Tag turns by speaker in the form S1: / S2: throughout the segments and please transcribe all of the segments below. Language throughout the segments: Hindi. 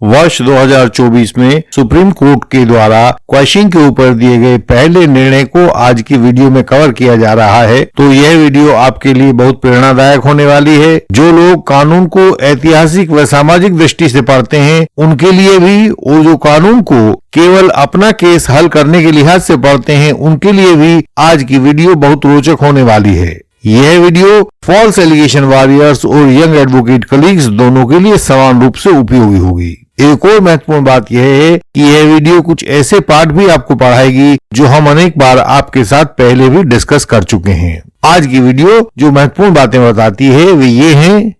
S1: वर्ष 2024 में सुप्रीम कोर्ट के द्वारा क्वैशिंग के ऊपर दिए गए पहले निर्णय को आज की वीडियो में कवर किया जा रहा है। तो यह वीडियो आपके लिए बहुत प्रेरणादायक होने वाली है। जो लोग कानून को ऐतिहासिक व सामाजिक दृष्टि से पढ़ते हैं उनके लिए भी, और जो कानून को केवल अपना केस हल करने के लिहाज से पढ़ते हैं उनके लिए भी आज की वीडियो बहुत रोचक होने वाली है। यह वीडियो फॉल्स एलिगेशन वॉरियर्स और यंग एडवोकेट कलीग्स दोनों के लिए समान रूप से उपयोगी होगी। एक और महत्वपूर्ण बात यह है कि यह वीडियो कुछ ऐसे पार्ट भी आपको पढ़ाएगी जो हम अनेक बार आपके साथ पहले भी डिस्कस कर चुके हैं। आज की वीडियो जो महत्वपूर्ण बातें बताती है वे ये हैं।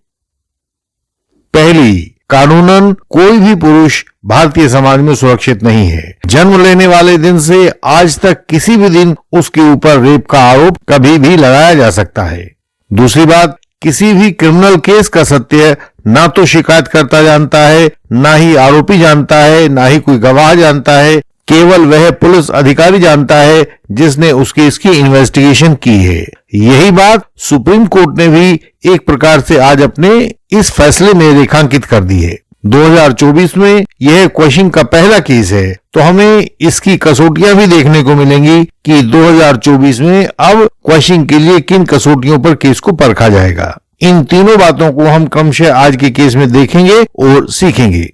S1: पहली, कानूनन कोई भी पुरुष भारतीय समाज में सुरक्षित नहीं है। जन्म लेने वाले दिन से आज तक किसी भी दिन उसके ऊपर रेप का आरोप कभी भी लगाया जा सकता है। दूसरी बात, किसी भी क्रिमिनल केस का सत्य ना तो शिकायतकर्ता जानता है, ना ही आरोपी जानता है, ना ही कोई गवाह जानता है। केवल वह पुलिस अधिकारी जानता है जिसने उसकी इसकी इन्वेस्टिगेशन की है। यही बात सुप्रीम कोर्ट ने भी एक प्रकार से आज अपने इस फैसले में रेखांकित कर दी है। 2024 में यह क्वैशिंग का पहला केस है, तो हमें इसकी कसौटियां भी देखने को मिलेंगी कि 2024 में अब क्वैशिंग के लिए किन कसौटियों पर केस को परखा जाएगा। इन तीनों बातों को हम क्रमशः आज के केस में देखेंगे और सीखेंगे।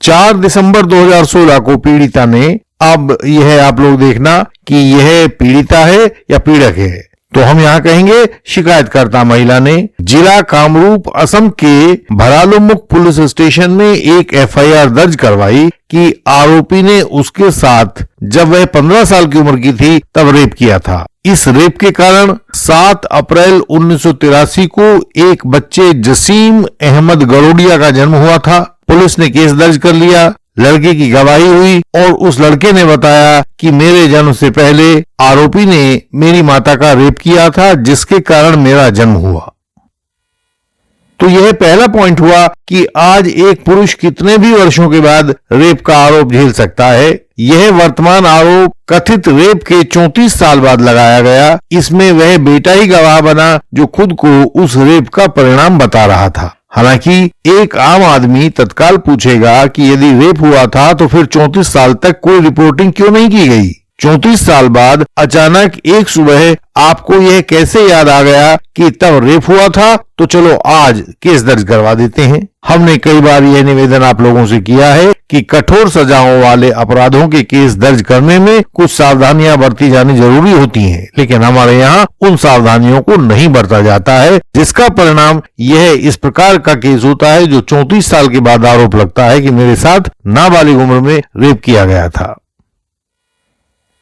S1: 4 दिसंबर 2016 को पीड़िता ने, अब यह आप लोग देखना कि यह पीड़िता है या पीड़क है, तो हम यहाँ कहेंगे शिकायतकर्ता महिला ने जिला कामरूप असम के भरालुमुख पुलिस स्टेशन में एक एफआईआर दर्ज करवाई कि आरोपी ने उसके साथ जब वह 15 साल की उम्र की थी तब रेप किया था। इस रेप के कारण 7 अप्रैल 1983 को एक बच्चे जसीम अहमद गरोडिया का जन्म हुआ था। पुलिस ने केस दर्ज कर लिया, लड़के की गवाही हुई और उस लड़के ने बताया कि मेरे जन्म से पहले आरोपी ने मेरी माता का रेप किया था जिसके कारण मेरा जन्म हुआ। तो यह पहला पॉइंट हुआ कि आज एक पुरुष कितने भी वर्षों के बाद रेप का आरोप झेल सकता है। यह वर्तमान आरोप कथित रेप के 34 साल बाद लगाया गया। इसमें वह बेटा ही गवाह बना जो खुद को उस रेप का परिणाम बता रहा था। हालांकि एक आम आदमी तत्काल पूछेगा कि यदि रेप हुआ था तो फिर 34 साल तक कोई रिपोर्टिंग क्यों नहीं की गई। 34 साल बाद अचानक एक सुबह आपको यह कैसे याद आ गया कि तब रेप हुआ था, तो चलो आज केस दर्ज करवा देते हैं। हमने कई बार यह निवेदन आप लोगों से किया है कि कठोर सजाओं वाले अपराधों के केस दर्ज करने में कुछ सावधानियां बरती जानी जरूरी होती हैं, लेकिन हमारे यहाँ उन सावधानियों को नहीं बरता जाता है, जिसका परिणाम यह इस प्रकार का केस होता है जो 34 साल के बाद आरोप लगता है कि मेरे साथ नाबालिग उम्र में रेप किया गया था।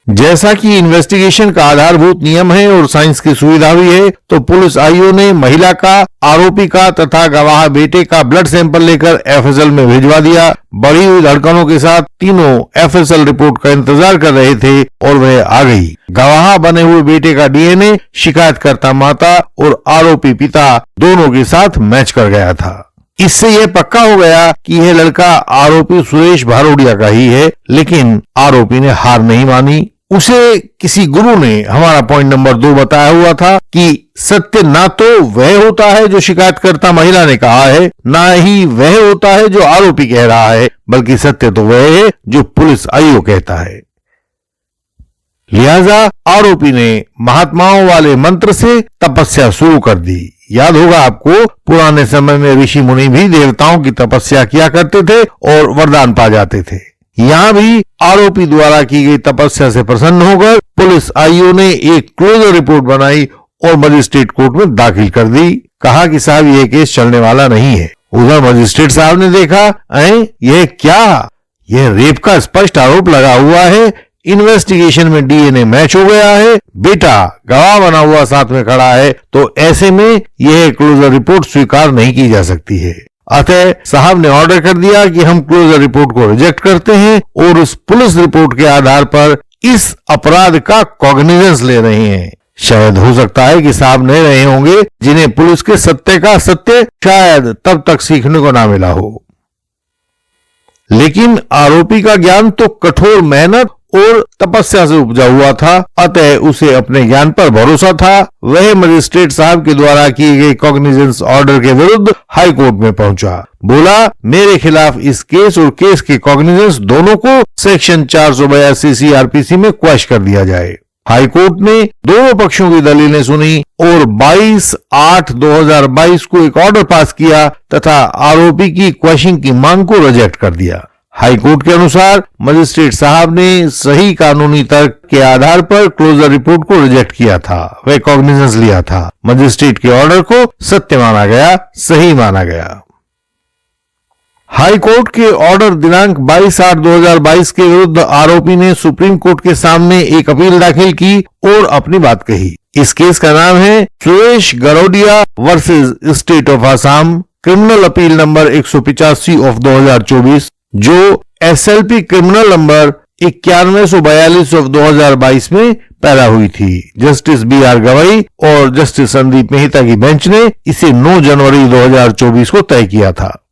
S1: जैसा कि इन्वेस्टिगेशन का आधारभूत नियम है और साइंस की सुविधा भी है, तो पुलिस आईओ ने महिला का, आरोपी का तथा गवाह बेटे का ब्लड सैंपल लेकर एफएसएल में भिजवा दिया। बढ़ी हुई धड़कनों के साथ तीनों एफएसएल रिपोर्ट का इंतजार कर रहे थे और वह आ गई। गवाह बने हुए बेटे का डीएनए शिकायतकर्ता माता और आरोपी पिता दोनों के साथ मैच कर गया था। इससे यह पक्का हो गया कि यह लड़का आरोपी सुरेश भारोडिया का ही है, लेकिन आरोपी ने हार नहीं मानी। उसे किसी गुरु ने हमारा पॉइंट नंबर 2 बताया हुआ था कि सत्य ना तो वह होता है जो शिकायतकर्ता महिला ने कहा है, ना ही वह होता है जो आरोपी कह रहा है, बल्कि सत्य तो वह है जो पुलिस आईओ कहता है। लिहाजा आरोपी ने महात्माओं वाले मंत्र से तपस्या शुरू कर दी। याद होगा आपको, पुराने समय में ऋषि मुनि भी देवताओं की तपस्या किया करते थे और वरदान पा जाते थे। यहाँ भी आरोपी द्वारा की गई तपस्या से प्रसन्न होकर पुलिस आईओ ने एक क्लोजर रिपोर्ट बनाई और मजिस्ट्रेट कोर्ट में दाखिल कर दी। कहा कि साहब यह केस चलने वाला नहीं है। उधर मजिस्ट्रेट साहब ने देखा, यह क्या, यह रेप का स्पष्ट आरोप लगा हुआ है, इन्वेस्टिगेशन में डीएनए मैच हो गया है, बेटा गवाह बना हुआ साथ में खड़ा है, तो ऐसे में यह क्लोजर रिपोर्ट स्वीकार नहीं की जा सकती है। अतः साहब ने ऑर्डर कर दिया कि हम क्लोजर रिपोर्ट को रिजेक्ट करते हैं और उस पुलिस रिपोर्ट के आधार पर इस अपराध का कॉग्निजेंस ले रहे हैं। शायद हो सकता है कि साहब नहीं रहे होंगे जिन्हें पुलिस के सत्य का सत्य शायद तब तक सीखने को ना मिला हो। लेकिन आरोपी का ज्ञान तो कठोर मेहनत और तपस्या से उपजा हुआ था, अतः उसे अपने ज्ञान पर भरोसा था। वह मजिस्ट्रेट साहब के द्वारा किए गए कॉग्निजेंस ऑर्डर के विरुद्ध हाई कोर्ट में पहुंचा। बोला, मेरे खिलाफ इस केस और केस के कॉग्निजेंस दोनों को सेक्शन 482 सीआरपीसी में क्वैश कर दिया जाए। हाई कोर्ट ने दोनों पक्षों की दलीलें सुनी और 22/8/2022 को एक ऑर्डर पास किया तथा आरोपी की क्वैशिंग की मांग को रिजेक्ट कर दिया। हाई कोर्ट के अनुसार मजिस्ट्रेट साहब ने सही कानूनी तर्क के आधार पर क्लोजर रिपोर्ट को रिजेक्ट किया था, वह कॉग्निजेंस लिया था। मजिस्ट्रेट के ऑर्डर को सत्य माना गया, सही माना गया। हाई कोर्ट के ऑर्डर दिनांक 22/8/2022 के विरुद्ध आरोपी ने सुप्रीम कोर्ट के सामने एक अपील दाखिल की और अपनी बात कही। इस केस का नाम है Suresh Garodia versus state of Assam, criminal appeal number 185 of 2024, जो SLP क्रिमिनल नंबर 9142 ऑफ 2022 में पैदा हुई थी। जस्टिस BR गवई और जस्टिस संदीप मेहता की बेंच ने इसे 9 जनवरी 2024 को तय किया था।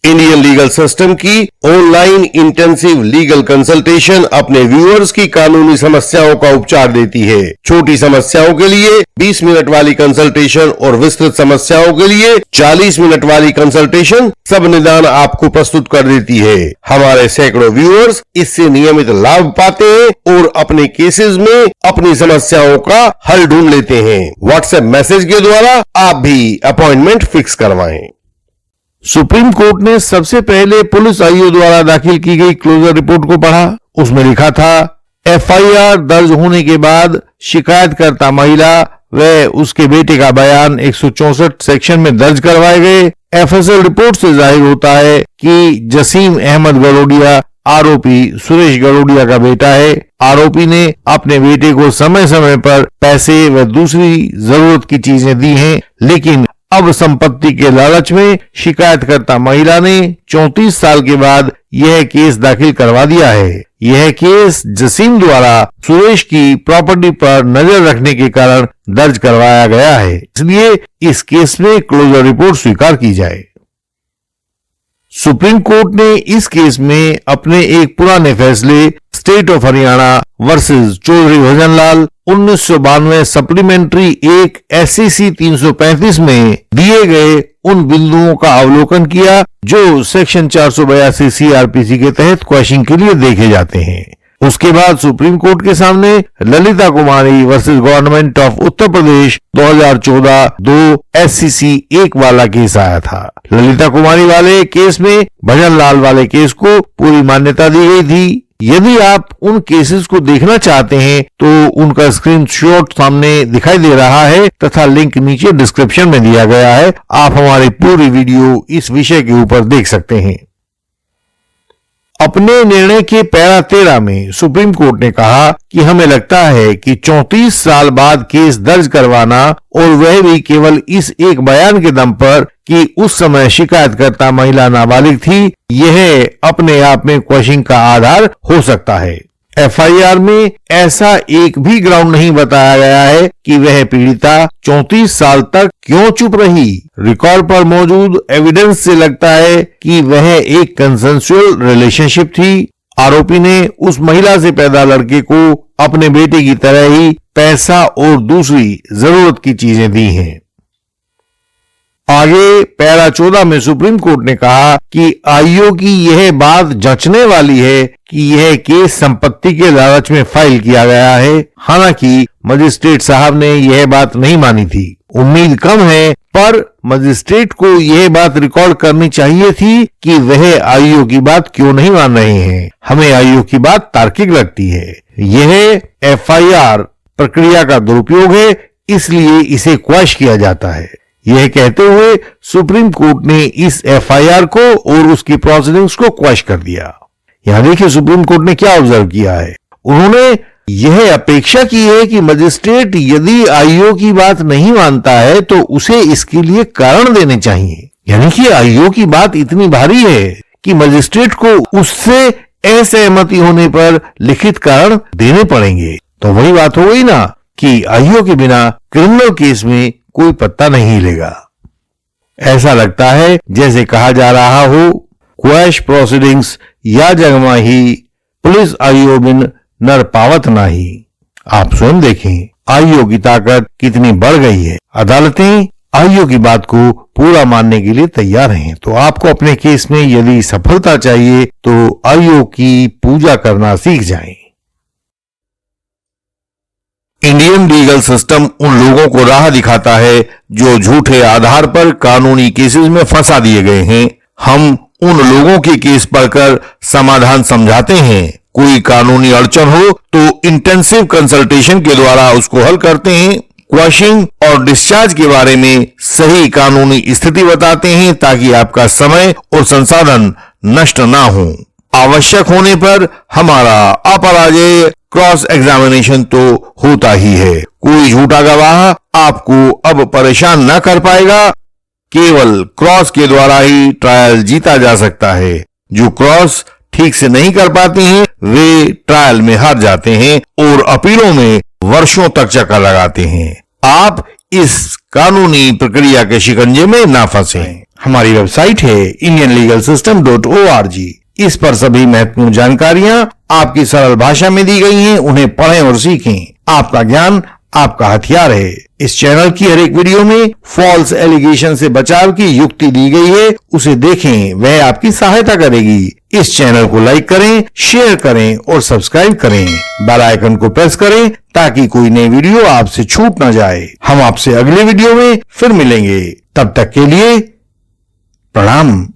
S2: इंडियन लीगल सिस्टम की ऑनलाइन इंटेंसिव लीगल कंसल्टेशन अपने व्यूअर्स की कानूनी समस्याओं का उपचार देती है। छोटी समस्याओं के लिए 20 मिनट वाली कंसल्टेशन और विस्तृत समस्याओं के लिए 40 मिनट वाली कंसल्टेशन सब निदान आपको प्रस्तुत कर देती है। हमारे सैकड़ों व्यूअर्स इससे नियमित लाभ पाते हैं और अपने केसेस में अपनी समस्याओं का हल ढूंढ लेते हैं। व्हाट्सएप मैसेज के द्वारा आप भी अपॉइंटमेंट फिक्स करवाएं।
S1: सुप्रीम कोर्ट ने सबसे पहले पुलिस आईओ द्वारा दाखिल की गई क्लोजर रिपोर्ट को पढ़ा। उसमें लिखा था, FIR दर्ज होने के बाद शिकायतकर्ता महिला व उसके बेटे का बयान 164 सेक्शन में दर्ज करवाए गए। FSL रिपोर्ट से जाहिर होता है कि जसीम अहमद गरोडिया आरोपी सुरेश गरोडिया का बेटा है। आरोपी ने अपने बेटे को समय समय पर पैसे व दूसरी जरूरत की चीजें दी हैं, लेकिन अब संपत्ति के लालच में शिकायतकर्ता महिला ने 34 साल के बाद यह केस दाखिल करवा दिया है। यह केस जसीम द्वारा सुरेश की प्रॉपर्टी पर नजर रखने के कारण दर्ज करवाया गया है, इसलिए इस केस में क्लोजर रिपोर्ट स्वीकार की जाए। सुप्रीम कोर्ट ने इस केस में अपने एक पुराने फैसले state of Haryana versus Chaudhary Bhajanlal 1992 supplementary 1 SCC 335 में दिए गए उन बिंदुओं का अवलोकन किया जो सेक्शन 482 CRPC के तहत क्वैशिंग के लिए देखे जाते हैं। उसके बाद सुप्रीम कोर्ट के सामने Lalita Kumari versus government of Uttar Pradesh 2014 2 SCC 1 वाला केस आया था। ललिता कुमारी वाले केस में भजनलाल वाले केस को पूरी मान्यता दी गई थी। यदि आप उन केसेस को देखना चाहते हैं तो उनका स्क्रीनशॉट सामने दिखाई दे रहा है तथा लिंक नीचे डिस्क्रिप्शन में दिया गया है। आप हमारी पूरी वीडियो इस विषय के ऊपर देख सकते हैं। अपने निर्णय के पैरा 13 में सुप्रीम कोर्ट ने कहा कि हमें लगता है कि 34 साल बाद केस दर्ज करवाना और वह भी केवल इस एक बयान के दम पर कि उस समय शिकायतकर्ता महिला नाबालिग थी, यह अपने आप में क्वैशिंग का आधार हो सकता है। FIR में ऐसा एक भी ग्राउंड नहीं बताया गया है कि वह पीड़िता 34 साल तक क्यों चुप रही। रिकॉर्ड पर मौजूद एविडेंस से लगता है कि वह एक कंसेंसुअल रिलेशनशिप थी। आरोपी ने उस महिला से पैदा लड़के को अपने बेटे की तरह ही पैसा और दूसरी जरूरत की चीजें दी हैं। आगे पैरा 14 में सुप्रीम कोर्ट ने कहा कि आईओ की यह बात जांचने वाली है कि यह केस संपत्ति के लालच में फाइल किया गया है। हालांकि मजिस्ट्रेट साहब ने यह बात नहीं मानी थी। उम्मीद कम है, पर मजिस्ट्रेट को यह बात रिकॉर्ड करनी चाहिए थी कि वह आईओ की बात क्यों नहीं मान रहे हैं। हमें आईओ की बात तार्किक लगती है। यह FIR प्रक्रिया का दुरुपयोग है, इसलिए इसे क्वैश किया जाता है। यह कहते हुए सुप्रीम कोर्ट ने इस FIR को और उसकी प्रोसीडिंग्स को क्वैश कर दिया। यहां देखिए सुप्रीम कोर्ट ने क्या ऑब्जर्व किया है। उन्होंने यह अपेक्षा की है कि मजिस्ट्रेट यदि आईओ की बात नहीं मानता है तो उसे इसके लिए कारण देने चाहिए। यानी कि आईओ की बात इतनी भारी है कि मजिस्ट्रेट को उससे असहमति होने पर लिखित कारण देने पड़ेंगे। तो वही बात हो गई ना कि आईओ के बिना क्रिमिनल केस में कोई पत्ता नहीं हिलेगा। ऐसा लगता है जैसे कहा जा रहा हो, क्वैश प्रोसीडिंग्स या जगमा ही पुलिस आईओ बिन नर पावत नाही। आप स्वयं देखें आईओ की ताकत कितनी बढ़ गई है। अदालतें आईओ की बात को पूरा मानने के लिए तैयार हैं। तो आपको अपने केस में यदि सफलता चाहिए तो आईओ की पूजा करना सीख जाएं।
S2: इंडियन लीगल सिस्टम उन लोगों को राह दिखाता है जो झूठे आधार पर कानूनी केसेस में फंसा दिए गए हैं। हम उन लोगों के केस पढ़कर समाधान समझाते हैं। कोई कानूनी अड़चन हो तो इंटेंसिव कंसल्टेशन के द्वारा उसको हल करते हैं। क्वॉशिंग और डिस्चार्ज के बारे में सही कानूनी स्थिति बताते हैं ताकि आपका समय और संसाधन नष्ट ना हो। आवश्यक होने पर हमारा अपराजेय क्रॉस एग्जामिनेशन तो होता ही है। कोई झूठा गवाह आपको अब परेशान न कर पाएगा। केवल क्रॉस के द्वारा ही ट्रायल जीता जा सकता है। जो क्रॉस ठीक से नहीं कर पाते हैं वे ट्रायल में हार जाते हैं और अपीलों में वर्षों तक चक्कर लगाते हैं। आप इस कानूनी प्रक्रिया के शिकंजे में ना फंसें।
S1: हमारी वेबसाइट है indianlegalsystem.org। इस पर सभी महत्वपूर्ण जानकारियां आपकी सरल भाषा में दी गई हैं। उन्हें पढ़ें और सीखें। आपका ज्ञान आपका हथियार है। इस चैनल की हर एक वीडियो में फॉल्स एलिगेशन से बचाव की युक्ति दी गई है। उसे देखें, वह आपकी सहायता करेगी। इस चैनल को लाइक करें, शेयर करें और सब्सक्राइब करें। बेल आइकन को प्रेस करें ताकि कोई नई वीडियो आपसे छूट न जाए। हम आपसे अगले वीडियो में फिर मिलेंगे। तब तक के लिए प्रणाम।